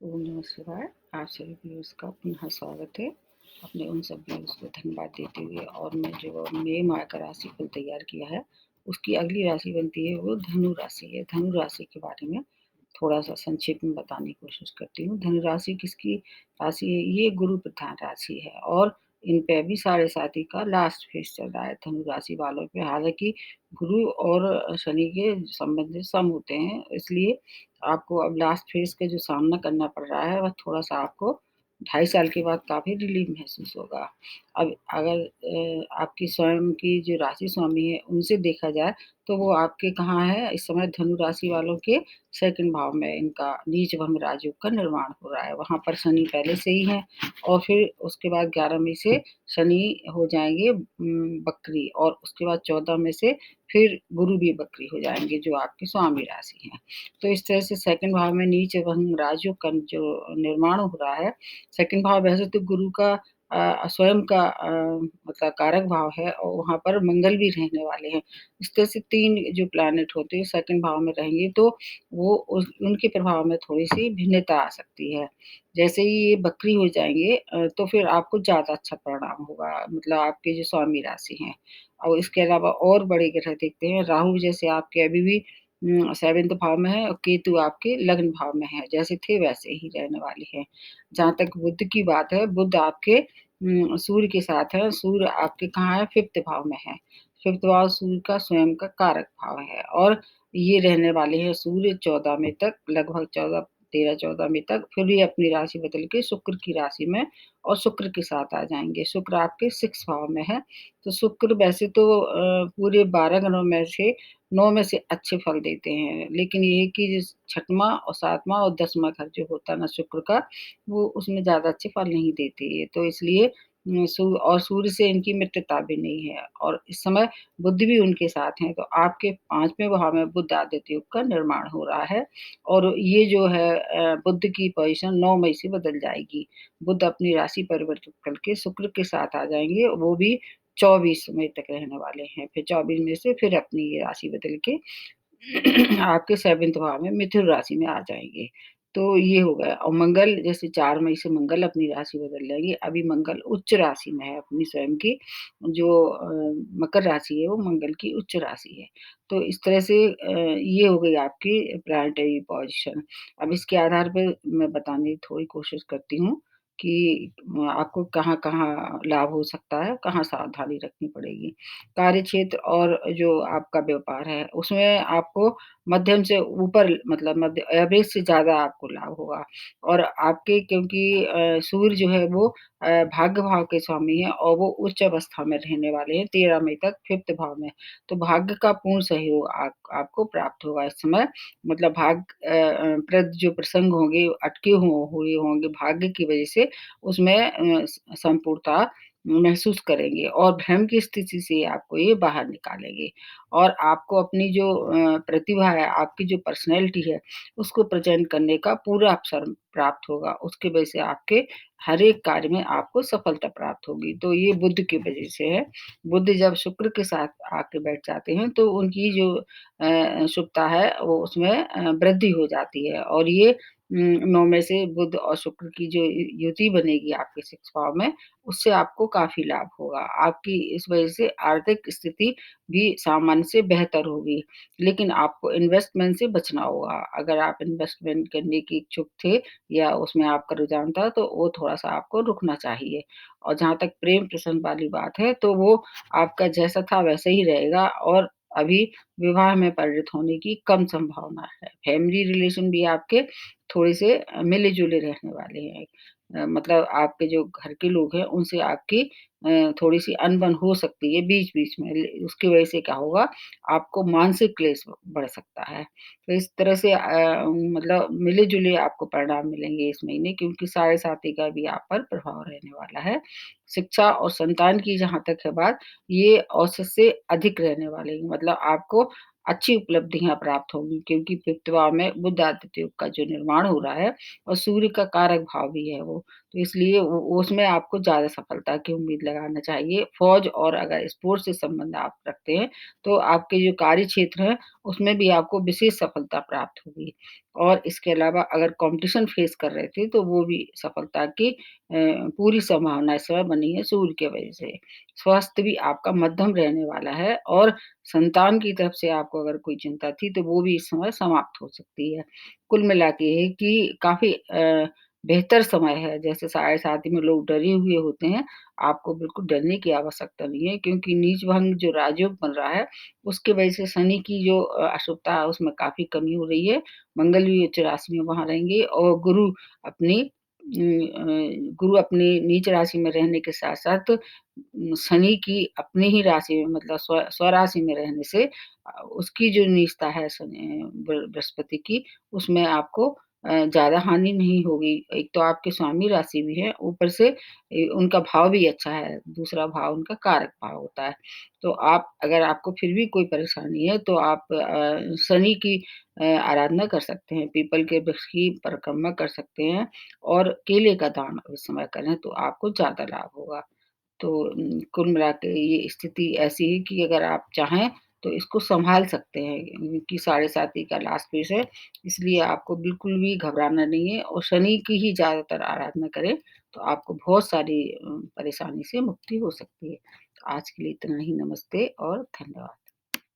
ओम नमः शिवाय। आप सभी व्यूअर्स का पुनः स्वागत है। अपने उन सब व्यूअर्स को धन्यवाद देते हुए और मैं जो मई माह का राशिफल तैयार किया है, उसकी अगली राशि बनती है वो धनु राशि है। धनु राशि के बारे में थोड़ा-सा संक्षेप में बताने की कोशिश करती हूँ। धनु राशि किसकी राशि है? ये गुरु प्रधान राशि है और इन पे अभी साढ़े साती का लास्ट फेज़ चल रहा है धनु राशि वालों पे। हालाँकि गुरु और शनि के संबंध सम होते हैं, इसलिए आपको अब लास्ट फेज़ का जो सामना करना पड़ रहा है, वह थोड़ा-सा आपको 2.5 साल के बाद काफ़ी रिलीफ़ महसूस होगा। अब अगर आपकी स्वयं की जो राशि स्वामी है, उनसे देखा जाए, तो वो आपके कहाँ है, इस समय धनु राशि वालों के 2nd भाव में इनका नीच भंग राजयोग का निर्माण हो रहा है। वहाँ पर शनि पहले से ही हैं और फिर उसके बाद 11 मई से शनि हो जाएँगे वक्री और उसके बाद 14 में से फिर गुरु भी वक्री हो जाएँगे, जो आपकी स्वामी राशि हैं। तो इस तरह से 2nd भाव में नीच भंग राजयोग का जो निर्माण हो रहा है, 2nd भाव वैसे तो गुरु का स्वयं का मतलब कारक भाव है और वहाँ पर मंगल भी रहने वाले हैं। इस तरह से 3 जो प्लैनेट होते हैं 2nd भाव में रहेंगे तो वो उस उनके प्रभाव में थोड़ी-सी भिन्नता आ सकती है। जैसे ही ये वक्री हो जाएँगे तो फिर आपको ज़्यादा अच्छा परिणाम होगा, मतलब आपके जो स्वामी राशि हैं। और इसके अलावा और बड़े ग्रह देखते हैं, राहु जैसे आपके अभी भी 7th भाव में है और केतु आपके लग्न भाव में है, जैसे थे वैसे ही रहने वाले हैं। जहाँ तक बुध की बात है, बुध आपके सूर्य के साथ है, सूर्य आपके कहाँ है 5th भाव में है। 5th भाव सूर्य का स्वयं का कारक भाव है और ये रहने वाले हैं सूर्य 14 मई तक, लगभग 13-14 मई तक, फिर ये अपनी राशि बदल के शुक्र की राशि में और शुक्र के साथ आ जाएँगे। शुक्र आपके 6th भाव में है, तो शुक्र वैसे तो पूरे 12 ग्रहों में से 9 में से अच्छे फल देते हैं, लेकिन ये है कि जिस 6वाँ और 7वाँ और 10वाँ घर जो होता है ना शुक्र का, वो उसमें ज़्यादा अच्छे फल नहीं देते ये, तो इसलिए सूर्य से इनकी मित्रता भी नहीं है और इस समय बुध भी उनके साथ हैं, तो आपके 5वें भाव में बुध आदित्य योग का निर्माण हो रहा है और ये जो है बुध की पोज़ीशन 9 मई से बदल जाएगी। बुध अपनी राशि परिवर्तित करके शुक्र के साथ आ जाएँगे, वो भी 24 मई तक रहने वाले हैं। फिर 24 में से फिर अपनी ये राशि बदल के आपके 7th भाव में मिथुन राशि में आ जाएँगे। तो ये हो गया और मंगल जैसे 4 मई से मंगल अपनी राशि बदल जाएँगे। अभी मंगल उच्च राशि में है अपनी स्वयं की जो मकर राशि है वो मंगल की उच्च राशि है। तो इस तरह से ये हो गई आपकी प्लैनेटरी पोज़ीशन। अब इसके आधार पे मैं बताने की थोड़ी कोशिश करती हूँ कि आपको कहाँ-कहाँ लाभ हो सकता है, कहाँ सावधानी रखनी पड़ेगी। कार्यक्षेत्र और जो आपका व्यापार है, उसमें आपको मध्यम से ऊपर मतलब मध्य एवरेज से ज़्यादा आपको लाभ होगा और आपके क्योंकि सूर्य जो है वो भाग्य भाव के स्वामी हैं और वो उच्च अवस्था में रहने वाले हैं 13 मई तक 5th भाव में। तो भाग्य का पूर्ण सहयोग आपको प्राप्त होगा इस समय मतलब प्रद जो प्रसंग होंगे, अटके हुए होंगे भाग्य की वजह से उसमें संपूर्णता महसूस करेंगे और भ्रम की स्थिति से आपको ये बाहर निकालेंगे और आपको अपनी जो प्रतिभा है, आपकी जो पर्सनैलिटी है, उसको प्रेज़ेंट करने का पूरा अवसर प्राप्त होगा। उसकी वजह से आपके हर एक कार्य में आपको सफलता प्राप्त होगी। तो ये बुध की वजह से है। बुध जब शुक्र के साथ आके बैठ जाते हैं, तो उनकी जो शुभता है, वो उसमें वृद्धि हो जाती है और ये 9 में से बुध और शुक्र की जो युति बनेगी आपके 6th भाव में, उससे आपको काफ़ी लाभ होगा। आपकी इस वजह से आर्थिक स्थिति भी सामान्य से बेहतर होगी, लेकिन आपको इन्वेस्टमेंट से बचना होगा। अगर आप इन्वेस्टमेंट करने के इच्छुक थे या उसमें आपका रुझान था, तो वो थोड़ा-सा आपको रुकना चाहिए। और जहाँ तक प्रेम प्रसंग वाली बात है, तो वो आपका जैसा था वैसा ही रहेगा और अभी विवाह में परिणत होने की कम संभावना है। फैमिली रिलेशन भी आपके थोड़े-से मिले-जुले रहने वाले हैं। मतलब आपके जो घर के लोग हैं, उनसे आपकी थोड़ी-सी अनबन हो सकती है बीच-बीच में। उसकी वजह से क्या होगा, आपको मानसिक क्लेश बढ़ सकता है। तो इस तरह से मतलब मिले-जुले आपको परिणाम मिलेंगे इस महीने क्योंकि साढ़े साती का भी आप पर प्रभाव रहने वाला है। शिक्षा और संतान की जहाँ तक है बात, ये औसत से अधिक रहने वाले हैं। मतलब आपको अच्छी उपलब्धियाँ प्राप्त होंगी क्योंकि 5th भाव में बुध आदित्य योग का जो निर्माण हो रहा है और सूर्य का कारक भाव भी है वो। तो इसलिए वो उसमें आपको ज़्यादा सफलता की उम्मीद लगाना चाहिए। फ़ौज और अगर स्पोर्ट्स से संबंध आप रखते हैं, तो आपके जो कार्य क्षेत्र है, उसमें भी आपको विशेष सफलता प्राप्त होगी। और इसके अलावा अगर कॉम्पिटिशन फेस कर रहे थे, तो वो भी सफलता की पूरी संभावना इस समय बनी है सूर्य की वजह से। स्वास्थ्य भी आपका मध्यम रहने वाला है और संतान की तरफ से आपको अगर कोई चिंता थी, तो वो भी इस समय समाप्त हो सकती है। कुल मिला के ये कि काफ़ी बेहतर समय है, जैसे साढ़े 7 में लोग डरे हुए होते हैं, आपको बिल्कुल डरने की आवश्यकता नहीं है क्योंकि नीच भंग जो राजयोग बन रहा है, उसकी वजह से शनि की जो अशुभता है उसमें काफ़ी कमी हो रही है। मंगल भी उच्च राशि में वहाँ रहेंगे और गुरु अपनी नीच राशि में रहने के साथ-साथ शनि की अपनी ही राशि में मतलब स्वराशि में रहने से उसकी जो नीचता है शनि बृहस्पति की, उसमें आपको ज़्यादा हानि नहीं होगी। एक तो आपके स्वामी राशि भी है, ऊपर से उनका भाव भी अच्छा है, दूसरा भाव उनका कारक भाव होता है। तो आप अगर आपको फिर भी कोई परेशानी है, तो आप शनि की आराधना कर सकते हैं, पीपल के वृक्ष की परिक्रमा कर सकते हैं और केले का दान उस समय करें, तो आपको ज़्यादा लाभ होगा। तो कुल मिला के ये स्थिति ऐसी है कि अगर आप चाहें तो इसको सँभाल सकते हैं कि साढ़े 7 ही का लास्ट फेज़ है, इसलिए आपको बिल्कुल भी घबराना नहीं है और शनि की ही ज़्यादातर आराधना करें, तो आपको बहुत सारी परेशानी से मुक्ति हो सकती है। तो आज के लिए इतना ही, नमस्ते और धन्यवाद।